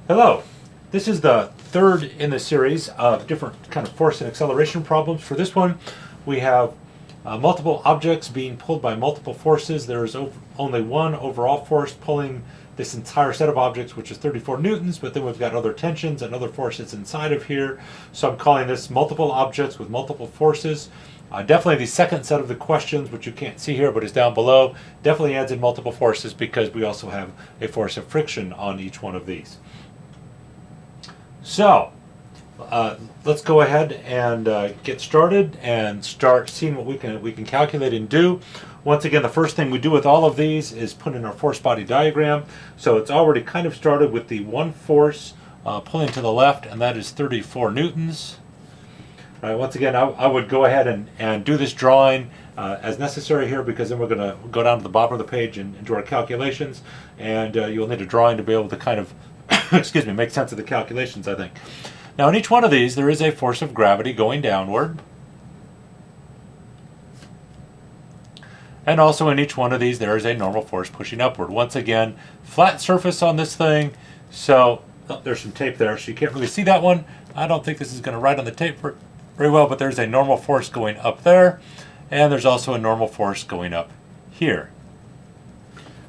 Hello. This is the third in the series of different kind of force and acceleration problems. For this one, we have multiple objects being pulled by multiple forces. There is only one overall force pulling this entire set of objects, which is 34 newtons, but then we've got other tensions and other forces inside of here. So I'm calling this multiple objects with multiple forces. Definitely the second set of the questions, which you can't see here but is down below, definitely adds in multiple forces because we also have a force of friction on each one of these. So let's go ahead and get started and start seeing what we can calculate and do. Once again, the first thing we do with all of these is put in our force body diagram. So it's already kind of started with the one force pulling to the left, and that is 34 newtons. All right, once again, I would go ahead and do this drawing as necessary here, because then we're going to go down to the bottom of the page and do our calculations, and you'll need a drawing to be able to kind of excuse me, make sense of the calculations, I think. Now, in each one of these, there is a force of gravity going downward. And also in each one of these, there is a normal force pushing upward. Once again, flat surface on this thing. So, there's some tape there, so you can't really see that one. I don't think this is going to write on the tape very well, but there's a normal force going up there. And there's also a normal force going up here.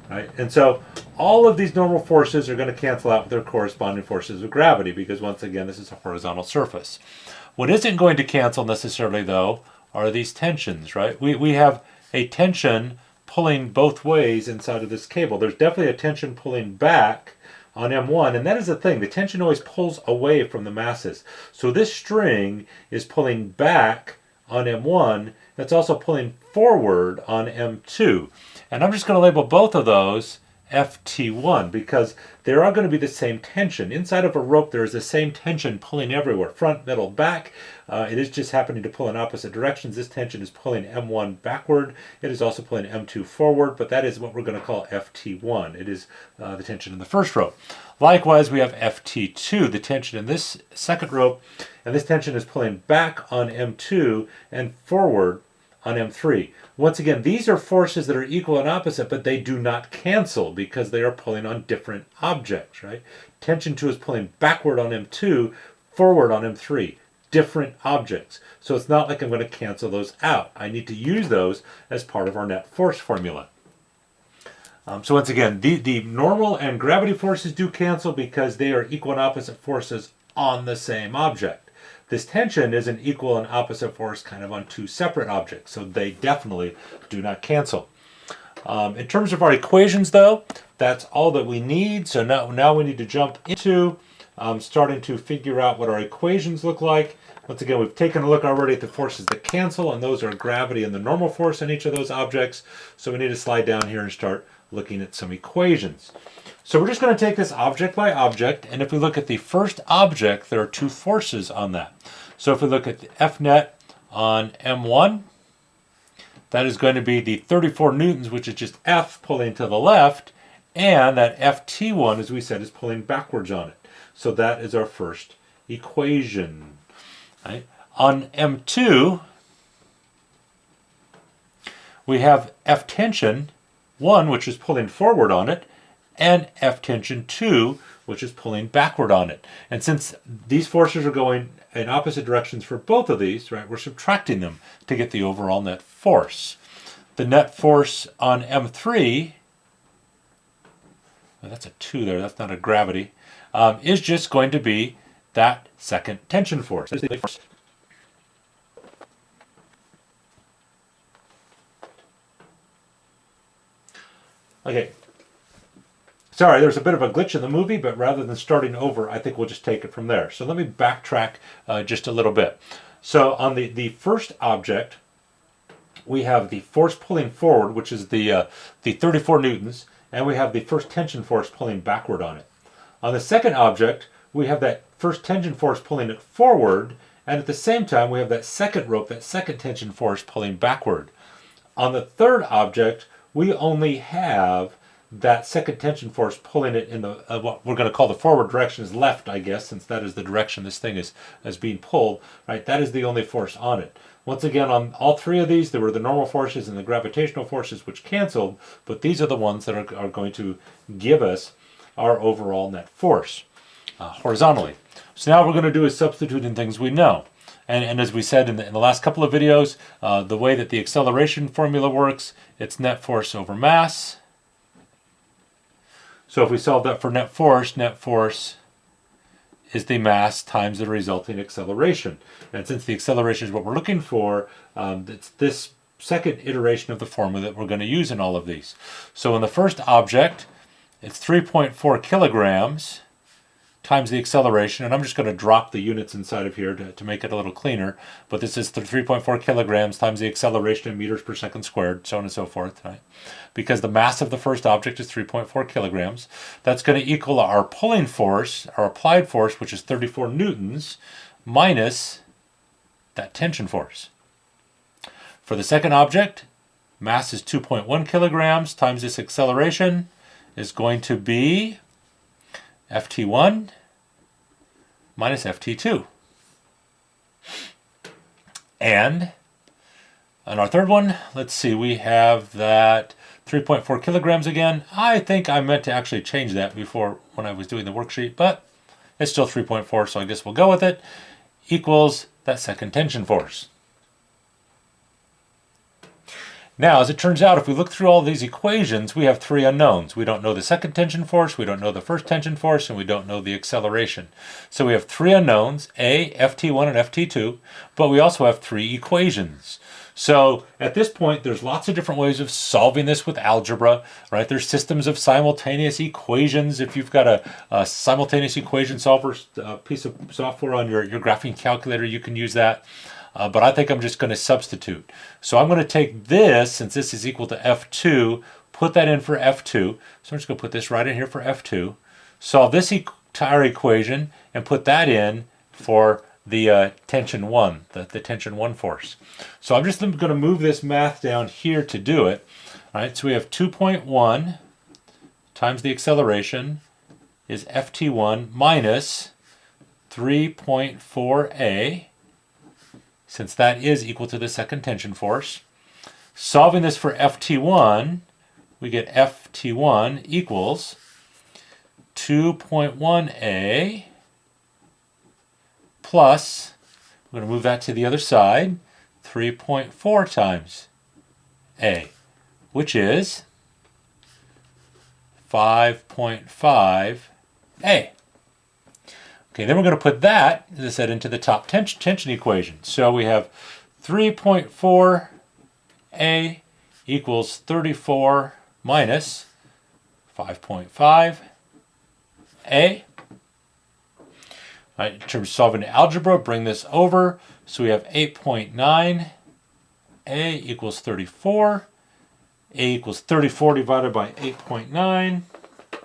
Right? And so all of these normal forces are going to cancel out with their corresponding forces of gravity, because once again, this is a horizontal surface. What isn't going to cancel necessarily, though, are these tensions, right? We have a tension pulling both ways inside of this cable. There's definitely a tension pulling back on M1, and that is the thing. The tension always pulls away from the masses. So this string is pulling back on M1. That's also pulling forward on M2. And I'm just going to label both of those FT1 because they are going to be the same tension. Inside of a rope, there is the same tension pulling everywhere, front, middle, back. It is just happening to pull in opposite directions. This tension is pulling M1 backward. It is also pulling M2 forward, but that is what we're going to call FT1. It is the tension in the first rope. Likewise, we have FT2, the tension in this second rope, and this tension is pulling back on M2 and forward on M3. Once again, these are forces that are equal and opposite, but they do not cancel because they are pulling on different objects, right? Tension 2 is pulling backward on M2, forward on M3. Different objects. So it's not like I'm going to cancel those out. I need to use those as part of our net force formula. So once again, the normal and gravity forces do cancel because they are equal and opposite forces on the same object. This tension is an equal and opposite force kind of on two separate objects, so they definitely do not cancel. In terms of our equations, though, that's all that we need. So now we need to jump into starting to figure out what our equations look like. Once again, we've taken a look already at the forces that cancel, and those are gravity and the normal force on each of those objects. So we need to slide down here and start looking at some equations. So we're just going to take this object by object, and if we look at the first object, there are two forces on that. So if we look at the F net on M1, that is going to be the 34 newtons, which is just F pulling to the left, and that FT1, as we said, is pulling backwards on it. So that is our first equation. Right? On M2, we have F tension 1, which is pulling forward on it, and F tension 2, which is pulling backward on it. And since these forces are going in opposite directions for both of these, right, we're subtracting them to get the overall net force. The net force on M3, well, that's a 2 there, that's not a gravity, is just going to be that second tension force. Okay. Sorry, there's a bit of a glitch in the movie, but rather than starting over, I think we'll just take it from there. So let me backtrack just a little bit. So on the first object, we have the force pulling forward, which is the 34 newtons, and we have the first tension force pulling backward on it. On the second object, we have that first tension force pulling it forward, and at the same time, we have that second rope, that second tension force pulling backward. On the third object, we only have that second tension force pulling it in the what we're going to call the forward direction is left, I guess, since that is the direction this thing is being pulled, right? That is the only force on it. Once again, on all three of these, there were the normal forces and the gravitational forces which canceled, but these are the ones that are going to give us our overall net force. horizontally. So now what we're going to do is substitute in things we know. And as we said in the last couple of videos, the way that the acceleration formula works, it's net force over mass. So if we solve that for net force is the mass times the resulting acceleration. And since the acceleration is what we're looking for, it's this second iteration of the formula that we're going to use in all of these. So in the first object, it's 3.4 kilograms times the acceleration, and I'm just going to drop the units inside of here to make it a little cleaner, but this is 3.4 kilograms times the acceleration in meters per second squared, so on and so forth, right? Because the mass of the first object is 3.4 kilograms. That's going to equal our pulling force, our applied force, which is 34 newtons, minus that tension force. For the second object, mass is 2.1 kilograms times this acceleration is going to be Ft1 minus Ft2. And on our third one, let's see, we have that 3.4 kilograms again. I think I meant to actually change that before when I was doing the worksheet, but it's still 3.4, so I guess we'll go with it, equals that second tension force. Now, as it turns out, if we look through all these equations, we have three unknowns. We don't know the second tension force, we don't know the first tension force, and we don't know the acceleration. So we have three unknowns, A, Ft1, and Ft2, but we also have three equations. So at this point, there's lots of different ways of solving this with algebra, right? There's systems of simultaneous equations. If you've got a simultaneous equation solver piece of software on your graphing calculator, you can use that. But I think I'm just going to substitute. So I'm going to take this, since this is equal to F2, put that in for F2. So I'm just going to put this right in here for F2. Solve this entire equation and put that in for the tension 1, the tension 1 force. So I'm just going to move this math down here to do it. All right, so we have 2.1 times the acceleration is Ft1 minus 3.4a, since that is equal to the second tension force. Solving this for Ft1, we get Ft1 equals 2.1a plus, we're going to move that to the other side, 3.4 times a, which is 5.5a. Okay, then we're going to put that, as I said, into the top tension equation. So we have 3.4a equals 34 minus 5.5a. Right, in terms of solving algebra, bring this over. So we have 8.9a equals 34. A equals 34 divided by 8.9,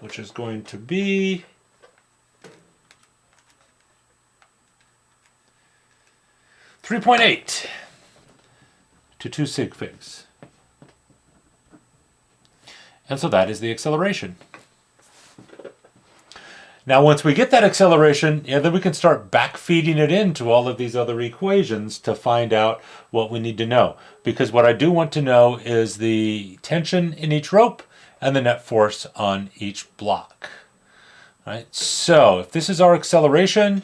which is going to be 3.8 to 2 sig figs. And so that is the acceleration. Now once we get that acceleration, then we can start backfeeding it into all of these other equations to find out what we need to know. Because what I do want to know is the tension in each rope and the net force on each block. All right, so if this is our acceleration,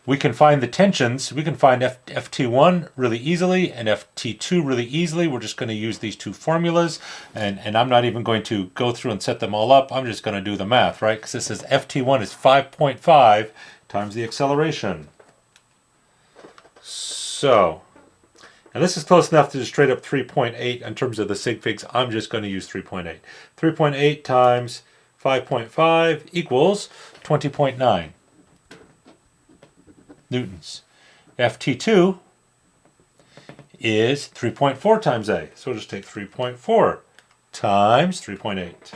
we can find the tensions. We can find Ft1 really easily and Ft2 really easily. We're just going to use these two formulas, and I'm not even going to go through and set them all up. I'm just going to do the math, right? Because this says Ft1 is 5.5 times the acceleration. So, and this is close enough to just straight up 3.8 in terms of the sig figs. I'm just going to use 3.8. 3.8 times 5.5 equals 20.9. newtons. Ft2 is 3.4 times A. So we'll just take 3.4 times 3.8.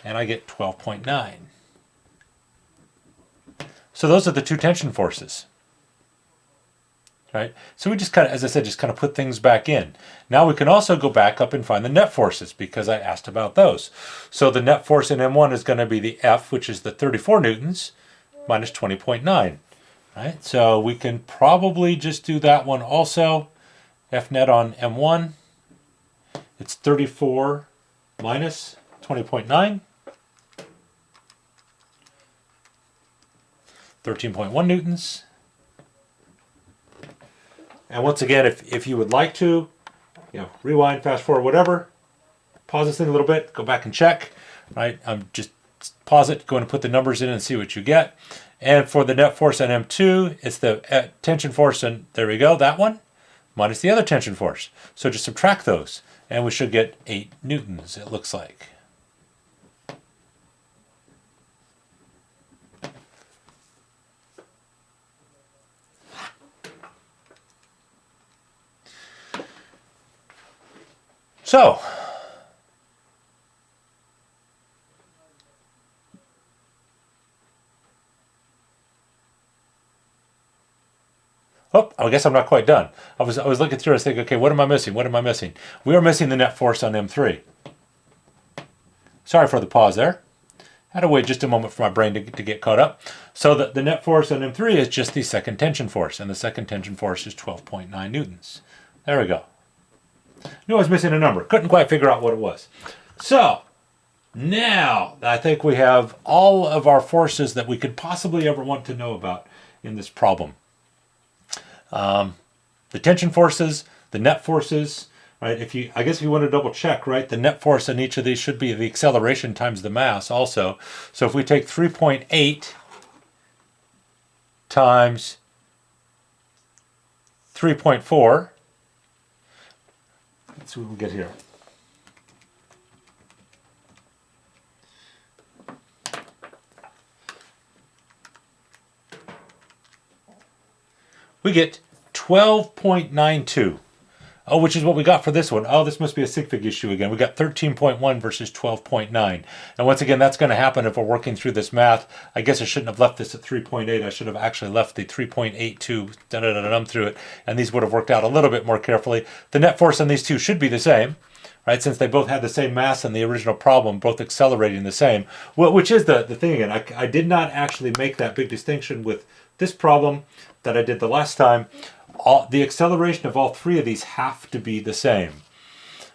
And I get 12.9. So those are the two tension forces. Right? So we just kind of, as I said, just kind of put things back in. Now we can also go back up and find the net forces because I asked about those. So the net force in M1 is going to be the F, which is the 34 newtons, minus 20.9. Right? So we can probably just do that one also. F net on M1, it's 34 minus 20.9. 13.1 newtons. And once again, if you would like to, rewind, fast forward, whatever, pause this thing a little bit, go back and check, right? Just pause it, go and put the numbers in and see what you get. And for the net force on M2, it's the tension force, and there we go, that one, minus the other tension force. So just subtract those, and we should get 8 newtons, it looks like. So, oh, I guess I'm not quite done. I was looking through, I was thinking, okay, what am I missing? What am I missing? We are missing the net force on M3. Sorry for the pause there. Had to wait just a moment for my brain to get caught up. So the net force on M3 is just the second tension force, and the second tension force is 12.9 newtons. There we go. Knew I was missing a number. Couldn't quite figure out what it was. So, now I think we have all of our forces that we could possibly ever want to know about in this problem. The tension forces, the net forces, right? I guess if you want to double check, right? The net force on each of these should be the acceleration times the mass also. So if we take 3.8 times 3.4, let's see what we get here. We get 12.92. Oh, which is what we got for this one. Oh, this must be a sig fig issue again. We got 13.1 versus 12.9. And once again, that's going to happen if we're working through this math. I guess I shouldn't have left this at 3.8. I should have actually left the 3.82 through it, and these would have worked out a little bit more carefully. The net force on these two should be the same, right? Since they both had the same mass in the original problem, both accelerating the same. Well, which is the thing again. I did not actually make that big distinction with this problem that I did the last time. The acceleration of all three of these have to be the same,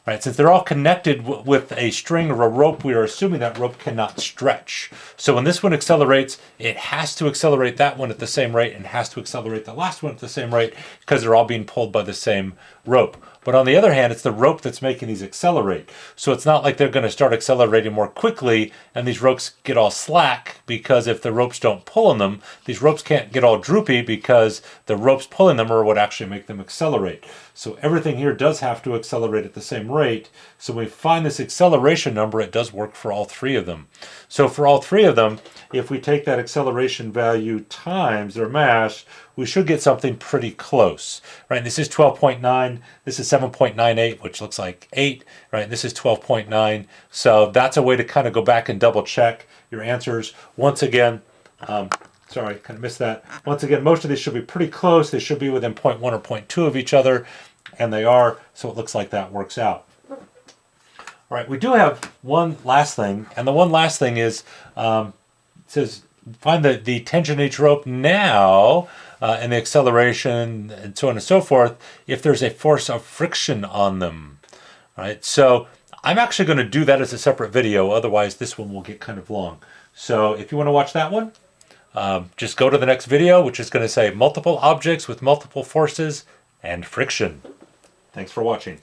right? Since they're all connected with a string or a rope, we are assuming that rope cannot stretch. So when this one accelerates, it has to accelerate that one at the same rate and has to accelerate the last one at the same rate because they're all being pulled by the same rope. But on the other hand, it's the rope that's making these accelerate. So it's not like they're going to start accelerating more quickly and these ropes get all slack, because if the ropes don't pull on them, these ropes can't get all droopy because the ropes pulling them are what actually make them accelerate. So everything here does have to accelerate at the same rate. So when we find this acceleration number, it does work for all three of them. So for all three of them, if we take that acceleration value times their mass, we should get something pretty close, right? And this is 12.9, this is 7.98, which looks like 8, right? This is 12.9. So that's a way to kind of go back and double check your answers. Once again, sorry, kind of missed that. Once again, most of these should be pretty close. They should be within 0.1 or 0.2 of each other, and they are, so it looks like that works out. All right, we do have one last thing, and the one last thing is, it says, find the tension in each rope now, and the acceleration, and so on and so forth, if there's a force of friction on them. All right, so I'm actually going to do that as a separate video, otherwise this one will get kind of long. So if you want to watch that one, just go to the next video, which is going to say multiple objects with multiple forces and friction. Thanks for watching.